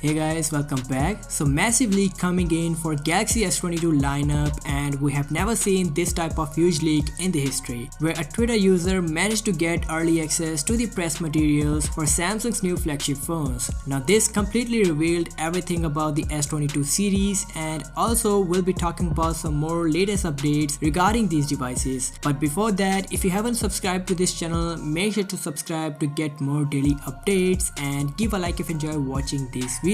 Hey guys, welcome back. So massive leak coming in for Galaxy S22 lineup, and we have never seen this type of huge leak in the history, where a Twitter user managed to get early access to the press materials for Samsung's new flagship phones. Now this completely revealed everything about the S22 series, and also we'll be talking about some more latest updates regarding these devices. But before that, if you haven't subscribed to this channel, make sure to subscribe to get more daily updates and give a like if you enjoy watching this video.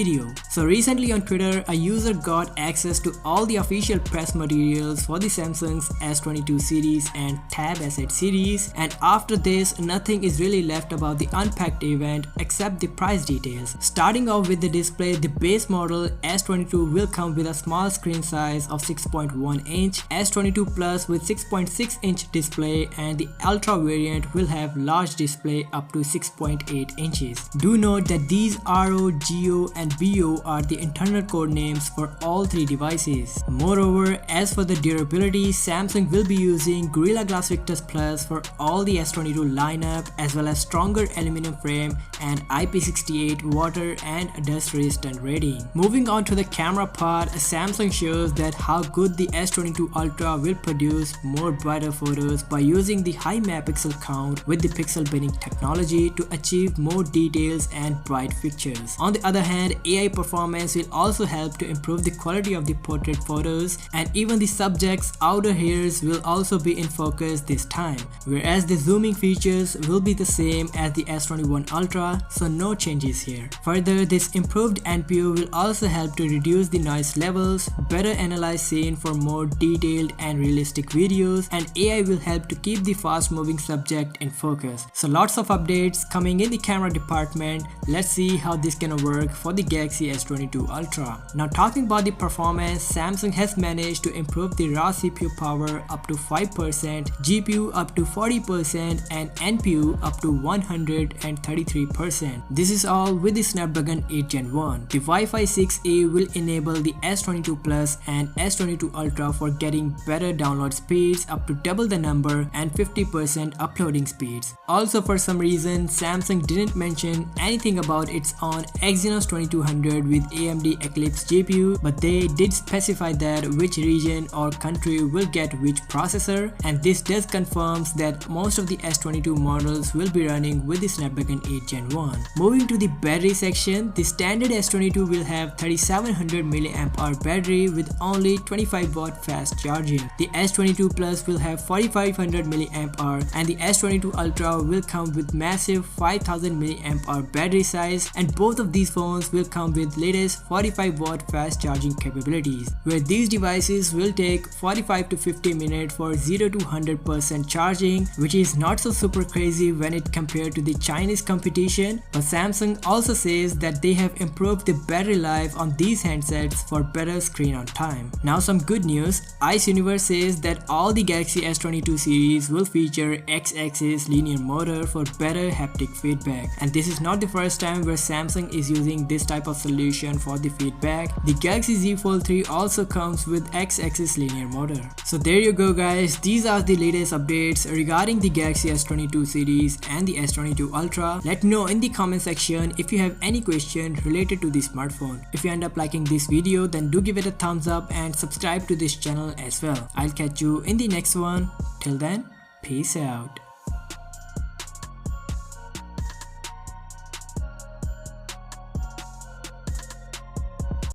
So recently on Twitter, a user got access to all the official press materials for the Samsung's S22 series and Tab S8 series, and after this nothing is really left about the unpacked event except the price details. Starting off with the display, the base model S22 will come with a small screen size of 6.1 inch, S22 Plus with 6.6 inch display, and the Ultra variant will have large display up to 6.8 inches. Do note that these RO, GO and BO are the internal code names for all three devices. Moreover, as for the durability, Samsung will be using Gorilla Glass Victus Plus for all the S22 lineup, as well as stronger aluminum frame and IP68 water and dust resistant rating. Moving on to the camera part, Samsung shows that how good the S22 Ultra will produce more brighter photos by using the high megapixel count with the pixel binning technology to achieve more details and bright pictures. On the other hand, AI performance will also help to improve the quality of the portrait photos, and even the subject's outer hairs will also be in focus this time, whereas the zooming features will be the same as the S21 Ultra, so no changes here. Further, this improved NPU will also help to reduce the noise levels, better analyze scene for more detailed and realistic videos, and AI will help to keep the fast moving subject in focus. So lots of updates coming in the camera department. Let's see how this gonna work for the Galaxy S22 Ultra. Now talking about the performance, Samsung has managed to improve the raw CPU power up to 5%, GPU up to 40%, and NPU up to 133%. This is all with the Snapdragon 8 Gen 1. The Wi-Fi 6E will enable the S22 Plus and S22 Ultra for getting better download speeds up to double the number and 50% uploading speeds. Also, for some reason, Samsung didn't mention anything about its own Exynos 2200 with AMD Eclipse GPU, but they did specify that which region or country will get which processor, and this does confirms that most of the S22 models will be running with the Snapdragon 8 Gen 1. Moving to the battery section, the standard S22 will have 3700 mAh battery with only 25W fast charging. The S22 Plus will have 4500 mAh, and the S22 Ultra will come with massive 5000 mAh battery size, and both of these phones will come with latest 45W fast charging capabilities, where these devices will take 45 to 50 minutes for 0 to 100% charging, which is not so super crazy when it compared to the Chinese competition. But Samsung also says that they have improved the battery life on these handsets for better screen on time. Now some good news, Ice Universe says that all the Galaxy S22 series will feature X-axis linear motor for better haptic feedback, and this is not the first time where Samsung is using this type of solution for the feedback. The Galaxy Z Fold 3 also comes with X-axis linear motor. So there you go guys, these are the latest updates regarding the Galaxy S22 series and the S22 Ultra. Let me know in the comment section if you have any question related to the smartphone. If you end up liking this video, then do give it a thumbs up and subscribe to this channel as well. I'll catch you in the next one. Till then, peace out.